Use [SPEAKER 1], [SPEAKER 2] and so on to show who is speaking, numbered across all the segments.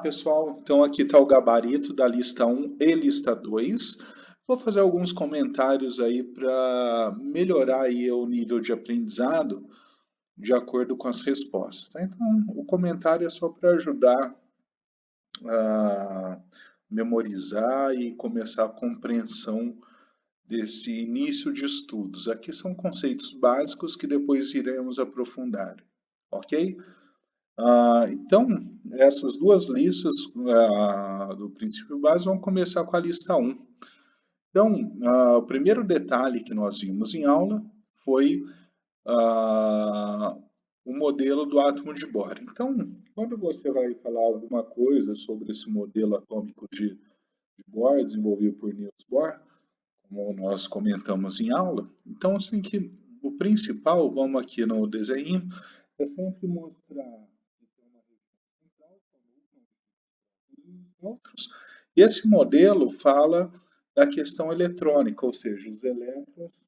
[SPEAKER 1] pessoal, então aqui está o gabarito da lista 1 e lista 2. Vou fazer alguns comentários aí para melhorar aí o nível de aprendizado de acordo com as respostas. Tá? Então, o comentário é só para ajudar a memorizar e começar a compreensão desse início de estudos. Aqui são conceitos básicos que depois iremos aprofundar, ok? Então, essas duas listas do princípio básico vão começar com a lista 1. Então, o primeiro detalhe que nós vimos em aula foi o modelo do átomo de Bohr. Então, quando você vai falar alguma coisa sobre esse modelo atômico de Bohr, desenvolvido por Niels Bohr, como nós comentamos em aula, então assim que o principal, vamos aqui no desenho, é sempre mostrar outros. E esse modelo fala da questão eletrônica, ou seja, os elétrons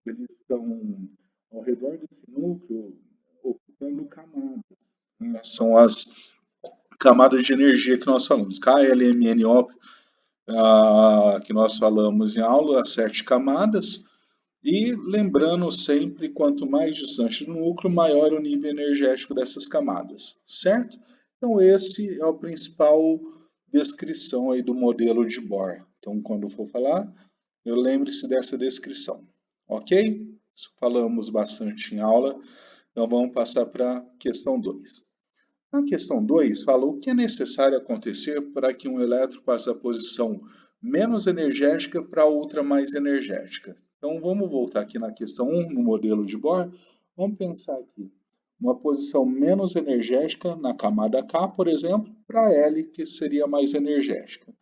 [SPEAKER 1] eles estão ao redor desse núcleo ocupando camadas. Né? São as camadas de energia que nós falamos, KLMNO, que nós falamos em aula, as 7 camadas. E lembrando sempre, quanto mais distante do núcleo, maior o nível energético dessas camadas, certo? Então esse é o principal descrição aí do modelo de Bohr. Então quando for falar, lembre-se dessa descrição, ok? Isso falamos bastante em aula, então vamos passar para a questão 2. Na questão 2, fala o que é necessário acontecer para que um elétron passe da posição menos energética para outra mais energética. Então vamos voltar aqui na questão 1, no modelo de Bohr. Vamos pensar aqui, uma posição menos energética na camada K, por exemplo, para L, que seria mais energética.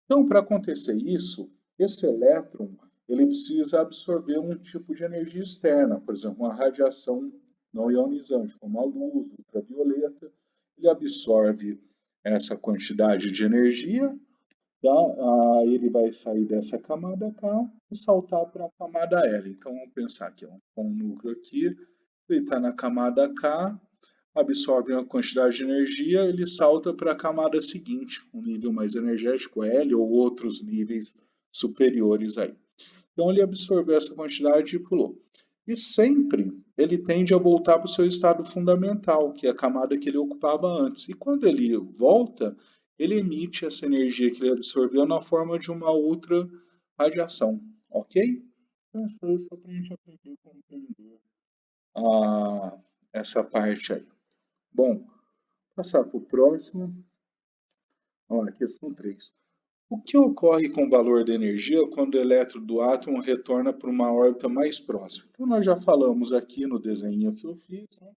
[SPEAKER 1] Então, para acontecer isso, esse elétron ele precisa absorver um tipo de energia externa, por exemplo, uma radiação não ionizante, como a luz ultravioleta. Ele absorve essa quantidade de energia, tá? Ele vai sair dessa camada K e saltar para a camada L. Então vamos pensar aqui, um núcleo aqui, ele está na camada K, absorve uma quantidade de energia, ele salta para a camada seguinte, um nível mais energético, L ou outros níveis superiores aí. Então ele absorveu essa quantidade e pulou. E sempre ele tende a voltar para o seu estado fundamental, que é a camada que ele ocupava antes. E quando ele volta, ele emite essa energia que ele absorveu na forma de uma outra radiação, ok? Então isso aí só para a gente aprender a compreender essa parte aí. Bom, passar para o próximo. Olha lá, questão 3. O que ocorre com o valor da energia quando o elétron do átomo retorna para uma órbita mais próxima? Então, nós já falamos aqui no desenho que eu fiz, né?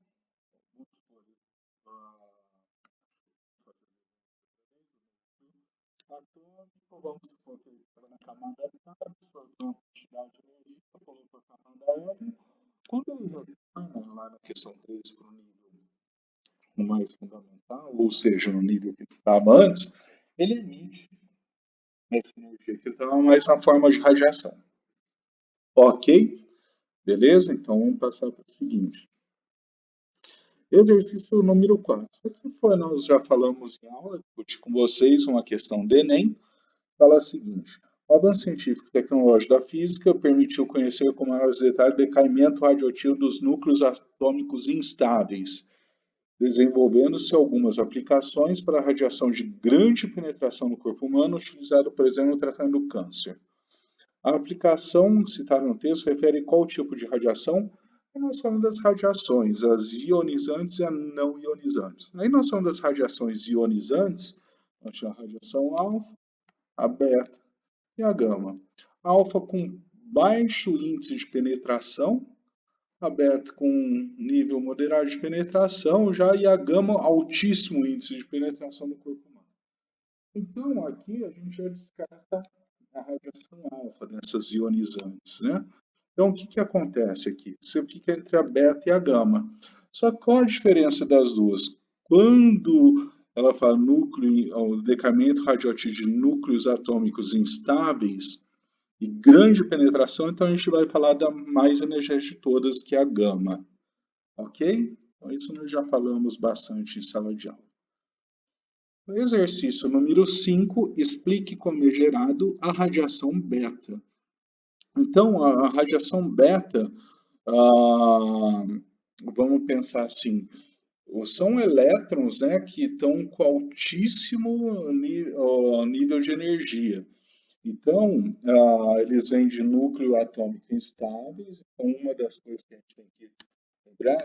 [SPEAKER 1] Atômico, vamos supor que ele estava na camada K, absorveu uma quantidade de energia, colocou para a camada L. Quando ele retorna lá na questão 3 para o nível mais fundamental, ou seja, no nível que ele estava antes, ele emite essa energia que estava mais na forma de radiação. Ok? Beleza? Então vamos passar para o seguinte. Exercício número 4. Isso aqui foi, nós já falamos em aula, discuti com vocês uma questão de Enem. Fala o seguinte. O avanço científico e tecnológico da física permitiu conhecer com maiores detalhes o decaimento radioativo dos núcleos atômicos instáveis, desenvolvendo-se algumas aplicações para a radiação de grande penetração no corpo humano, utilizada, por exemplo, no tratamento do câncer. A aplicação citada no texto refere a qual tipo de radiação? Aí nós falamos das radiações, as ionizantes e as não ionizantes. Aí nós falamos das radiações ionizantes, nós temos a radiação alfa, a beta e a gama. A alfa com baixo índice de penetração, a beta com nível moderado de penetração já, e a gama altíssimo índice de penetração no corpo humano. Então aqui a gente já descarta a radiação alfa dessas ionizantes, né? Então o que acontece aqui? Você fica entre a beta e a gama. Só que qual a diferença das duas? Quando ela fala núcleo, o decaimento radioativo de núcleos atômicos instáveis e grande penetração, então a gente vai falar da mais energética de todas, que é a gama. Ok? Então isso nós já falamos bastante em sala de aula. Exercício número 5, explique como é gerado a radiação beta. Então, a radiação beta, ah, vamos pensar assim, são elétrons, né, que estão com altíssimo nível de energia. Então, eles vêm de núcleo atômico instáveis. Então, uma das coisas que a gente tem que lembrar,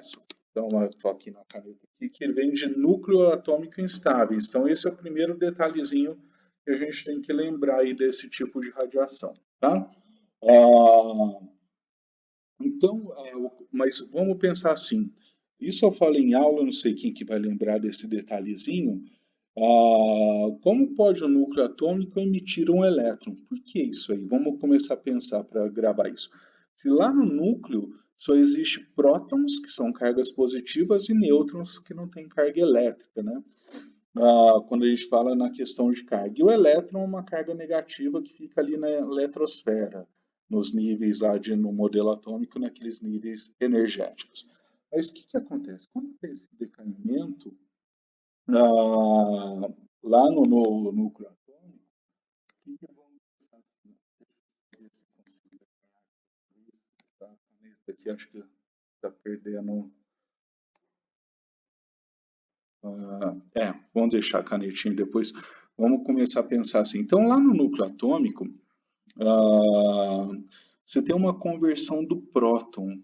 [SPEAKER 1] então, eu estou aqui na caneta aqui, que ele vem de núcleo atômico instáveis. Então, esse é o primeiro detalhezinho que a gente tem que lembrar aí desse tipo de radiação, tá? Ah, então, mas vamos pensar assim. Isso eu falo em aula, não sei quem que vai lembrar desse detalhezinho. Como pode o núcleo atômico emitir um elétron? Por que isso aí? Vamos começar a pensar para gravar isso. Se lá no núcleo só existe prótons, que são cargas positivas, e nêutrons, que não têm carga elétrica, né? Quando a gente fala na questão de carga. E o elétron é uma carga negativa que fica ali na eletrosfera, nos níveis lá no modelo atômico, naqueles níveis energéticos. Mas o que acontece? Quando tem esse decaimento, lá no núcleo atômico, o que vamos pensar assim? Deixa eu ver se eu consigo desenhar a caneta aqui, acho que está perdendo. Vamos deixar a canetinha depois. Vamos começar a pensar assim. Então, lá no núcleo atômico, você tem uma conversão do próton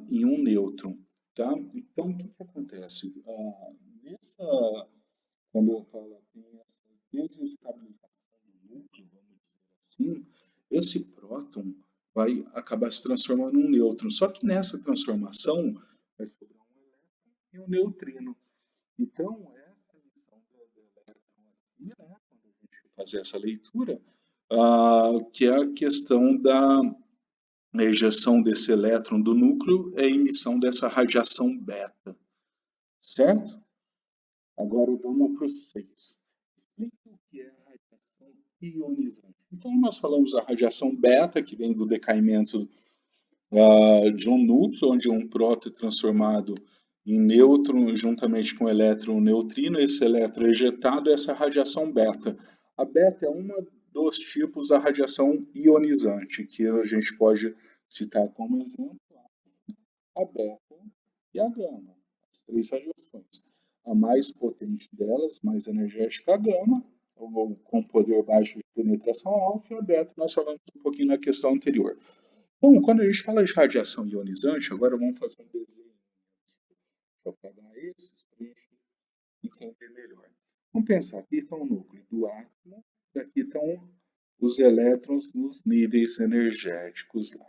[SPEAKER 1] em um nêutron. Tá? Então, o que acontece? Quando eu falo tem essa desestabilização do núcleo, vamos dizer assim, esse próton vai acabar se transformando num nêutron. Só que nessa transformação vai sobrar um elétron e um neutrino. Então, essa emissão do elétron aqui, né, quando a gente fazer essa leitura, que é a questão da ejeção desse elétron do núcleo, é a emissão dessa radiação beta, certo? Agora vamos para o 6. Explique o que é a radiação ionizante. Então, nós falamos da radiação beta, que vem do decaimento de um núcleo, onde um próton é transformado em nêutron juntamente com o elétron neutrino. Esse elétron é ejetado, essa radiação beta. A beta é uma dos tipos da radiação ionizante, que a gente pode citar como exemplo a beta e a gama, as três radiações. A mais potente delas, mais energética, a gama, com poder baixo de penetração alfa, e a beta, nós falamos um pouquinho na questão anterior. Bom, quando a gente fala de radiação ionizante, agora vamos fazer um desenho para pegar esses para a gente entender melhor. Vamos pensar, aqui está o núcleo do átomo, e aqui estão os elétrons nos níveis energéticos lá.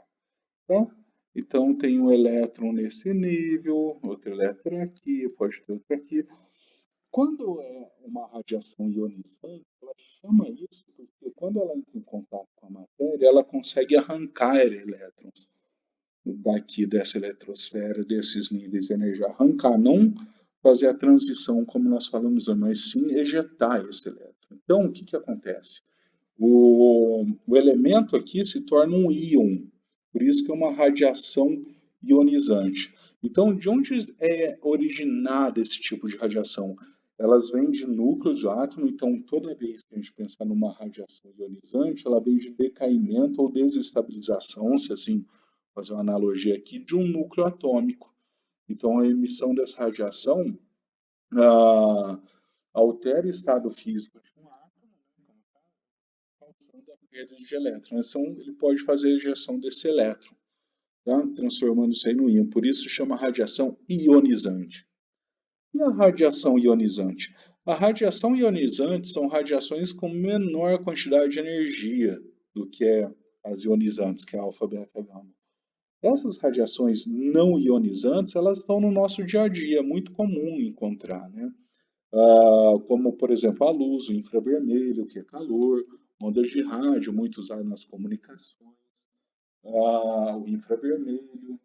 [SPEAKER 1] Tá? Então, tem um elétron nesse nível, outro elétron aqui, pode ter outro aqui. Quando é uma radiação ionizante, ela chama isso porque quando ela entra em contato com a matéria, ela consegue arrancar elétrons daqui dessa eletrosfera, desses níveis de energia. Arrancar, não fazer a transição como nós falamos, mas sim ejetar esse elétron. Então, o que acontece? O elemento aqui se torna um íon, por isso que é uma radiação ionizante. Então, de onde é originada esse tipo de radiação? Elas vêm de núcleos de átomo, então toda vez que a gente pensar numa radiação ionizante, ela vem de decaimento ou desestabilização, se assim fazer uma analogia aqui, de um núcleo atômico. Então, a emissão dessa radiação altera o estado físico de um átomo, causando a perda de elétrons. Então, ele pode fazer a ejeção desse elétron, tá? Transformando isso aí no íon. Por isso chama radiação ionizante. E a radiação ionizante? A radiação ionizante são radiações com menor quantidade de energia do que as ionizantes, que é alfa, beta, gama. Essas radiações não ionizantes, elas estão no nosso dia a dia, é muito comum encontrar, né? Como, por exemplo, a luz, o infravermelho, que é calor, ondas de rádio, muito usado nas comunicações, o infravermelho,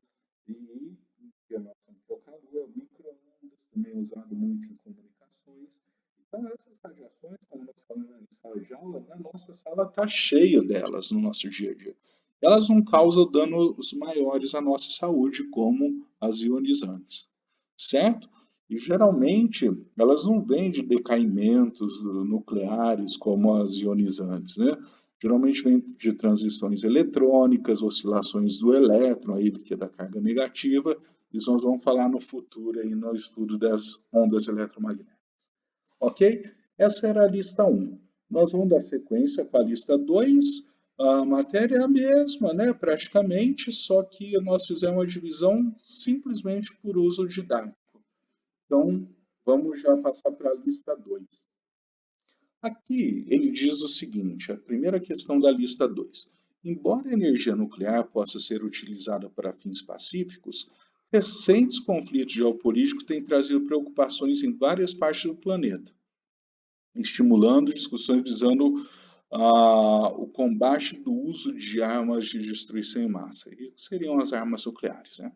[SPEAKER 1] e que é o calor, o micro-ondas, também usado muito em comunicações. Então, essas radiações, como nós falamos em sala de aula, na nossa sala está cheio delas no nosso dia a dia. Elas não causam danos maiores à nossa saúde, como as ionizantes, certo? E geralmente elas não vêm de decaimentos nucleares como as ionizantes, né? Geralmente vem de transições eletrônicas, oscilações do elétron, aí, que é da carga negativa. Isso nós vamos falar no futuro aí no estudo das ondas eletromagnéticas. Ok? Essa era a lista 1. Nós vamos dar sequência com a lista 2. A matéria é a mesma, né? Praticamente, só que nós fizemos a divisão simplesmente por uso didático. Então, vamos já passar para a lista 2. Aqui ele diz o seguinte, a primeira questão da lista 2. Embora a energia nuclear possa ser utilizada para fins pacíficos, recentes conflitos geopolíticos têm trazido preocupações em várias partes do planeta, estimulando discussões visando o combate do uso de armas de destruição em massa, que seriam as armas nucleares, né?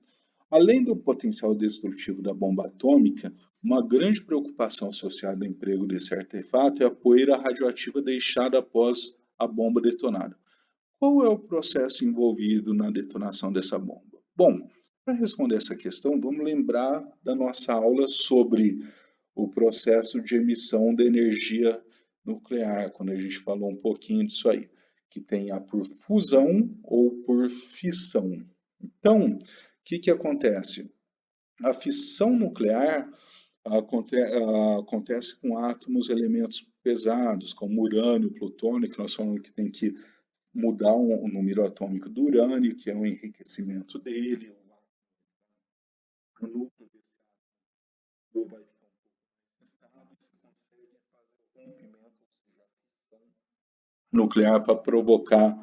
[SPEAKER 1] Além do potencial destrutivo da bomba atômica, uma grande preocupação associada ao emprego desse artefato é a poeira radioativa deixada após a bomba detonada. Qual é o processo envolvido na detonação dessa bomba? Bom, para responder essa questão, vamos lembrar da nossa aula sobre o processo de emissão de energia nuclear, quando a gente falou um pouquinho disso aí, que tem a por fusão ou por fissão. Então, o que acontece? A fissão nuclear acontece com átomos, elementos pesados, como urânio, plutônio, que nós falamos que tem que mudar o número atômico do urânio, que é o enriquecimento dele, o núcleo desse átomo vai ficar um pouco mais estável, você consegue fazer o rompimento, ou seja, a fissão nuclear para provocar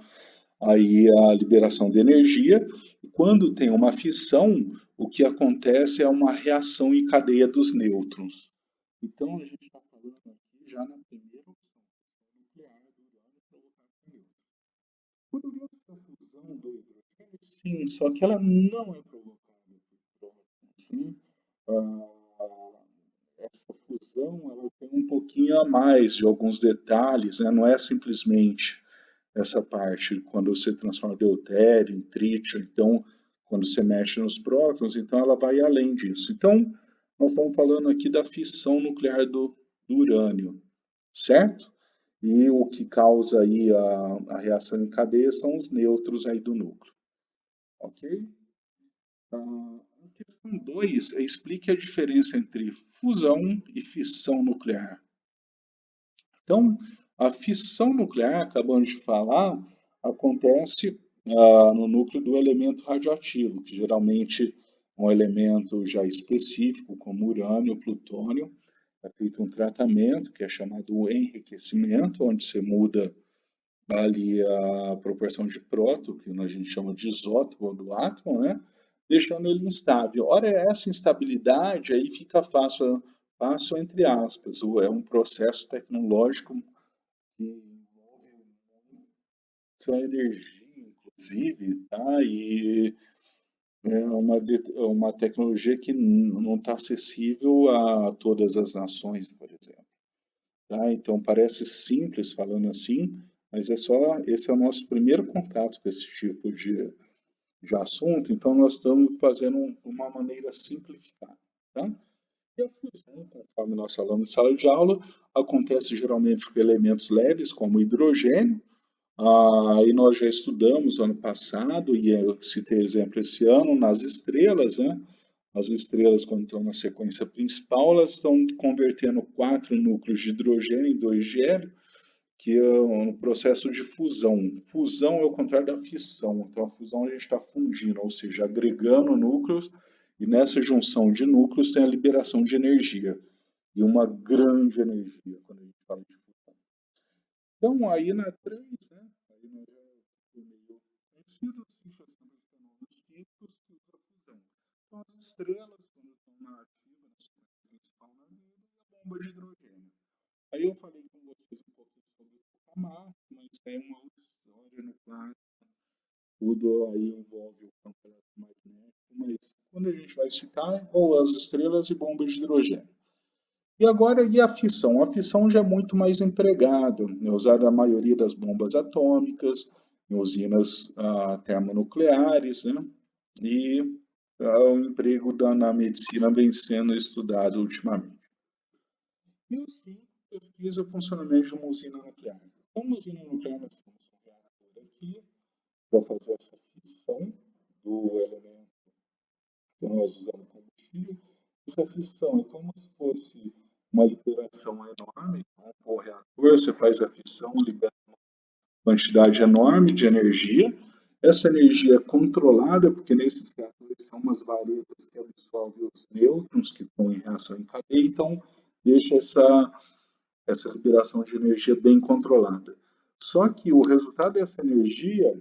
[SPEAKER 1] aí a liberação de energia. E quando tem uma fissão, o que acontece é uma reação em cadeia dos nêutrons. Então, a gente está falando aqui já na primeira opção, nuclear do urânio provocado por nêutrons. Poderia ser a fusão do hidrogênio? Sim, só que ela não é provocada por prótons. Sim? Essa fusão ela tem um pouquinho a mais de alguns detalhes, né? Não é simplesmente essa parte quando você transforma deutério em trítio, então quando você mexe nos prótons, então ela vai além disso. Então, nós estamos falando aqui da fissão nuclear do urânio, certo? E o que causa aí a reação em cadeia são os nêutrons aí do núcleo, ok? A questão 2 explique a diferença entre fusão e fissão nuclear. Então, a fissão nuclear, acabamos de falar, acontece no núcleo do elemento radioativo, que geralmente é um elemento já específico, como urânio, plutônio. É feito um tratamento que é chamado enriquecimento, onde você muda ali a proporção de próton, que a gente chama de isótopo do átomo, né? Deixando ele instável. Ora, essa instabilidade aí fica fácil, fácil entre aspas, é um processo tecnológico que envolve muita energia, inclusive, tá? E é uma tecnologia que não está acessível a todas as nações, por exemplo. Tá? Então parece simples falando assim, mas esse é o nosso primeiro contato com esse tipo de assunto, então nós estamos fazendo uma maneira simplificada. Tá? E a fusão, conforme nós falamos em sala de aula, acontece geralmente com elementos leves, como hidrogênio. Aí nós já estudamos ano passado, e eu citei exemplo esse ano, nas estrelas, né? As estrelas, quando estão na sequência principal, elas estão convertendo 4 núcleos de hidrogênio em 2 de hélio, que é um processo de fusão. Fusão é o contrário da fissão. Então, a fusão a gente está fundindo, ou seja, agregando núcleos, e nessa junção de núcleos tem a liberação de energia. E uma grande energia, quando a gente fala de fusão. Então, aí na 3, né, aí nós já foi meio conhecido, existe assim, os fenômenos físicos que usa a fusão. Então, as estrelas, quando estão na ativa, na sequência principal na vida, e a bomba de hidrogênio. Aí eu falei com vocês um pouquinho sobre o Tokamak, mas é uma outra história no plasma. Tudo aí envolve o campo eletromagnético, mas quando a gente vai citar, ou as estrelas e bombas de hidrogênio. E agora, e a fissão? A fissão já é muito mais empregada, é usada na maioria das bombas atômicas, em usinas termonucleares, né? E o emprego na medicina vem sendo estudado ultimamente. E o 5, pesquisa o funcionamento de uma usina nuclear. Então, uma usina nuclear, nós temos um reator aqui, para fazer essa fissão do elemento que nós usamos como combustível. Essa fissão é como se fosse uma liberação enorme. Então, o reator, você faz a fissão, libera uma quantidade enorme de energia. Essa energia é controlada, porque nesses reatores são umas varetas que absorvem os nêutrons que estão em reação em cadeia, então deixa essa liberação de energia bem controlada. Só que o resultado dessa energia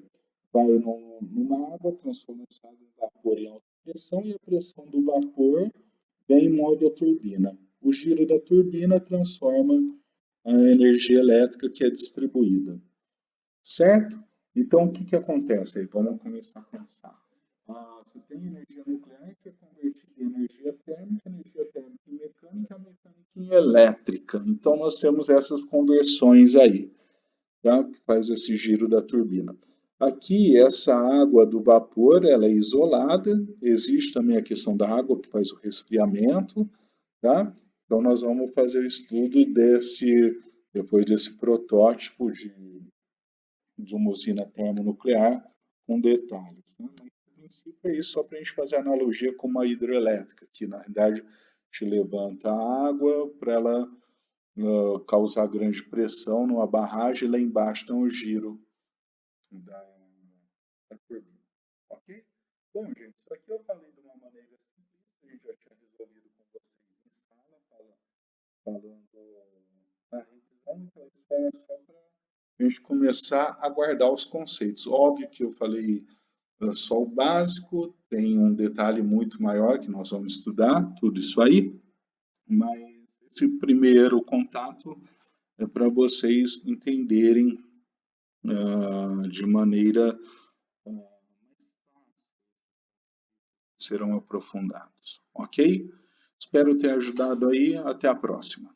[SPEAKER 1] vai numa água, transforma essa água em vapor em alta pressão, e a pressão do vapor vem e move a turbina. O giro da turbina transforma a energia elétrica que é distribuída. Certo? Então, o que acontece aí? Vamos começar a pensar. Você tem energia nuclear que é convertida em energia térmica em mecânica, a mecânica em elétrica. Então, nós temos essas conversões aí, tá? Que faz esse giro da turbina. Aqui, essa água do vapor, ela é isolada. Existe também a questão da água que faz o resfriamento, tá? Então, nós vamos fazer o estudo depois desse protótipo de uma usina termonuclear com detalhes. Né? Mas, no princípio, é isso, só para a gente fazer analogia com uma hidrelétrica, que na realidade te levanta a água para ela causar grande pressão numa barragem, e lá embaixo tem um giro da turbina. Ok? Bom, gente, isso aqui eu falei de uma maneira simples, a gente já tinha resolvido com vocês em sala, falando na revisão, então isso é só para a gente começar a guardar os conceitos. Óbvio que eu falei só o básico, tem um detalhe muito maior que nós vamos estudar, tudo isso aí, mas esse primeiro contato é para vocês entenderem de maneira serão aprofundados, ok? Espero ter ajudado aí, até a próxima.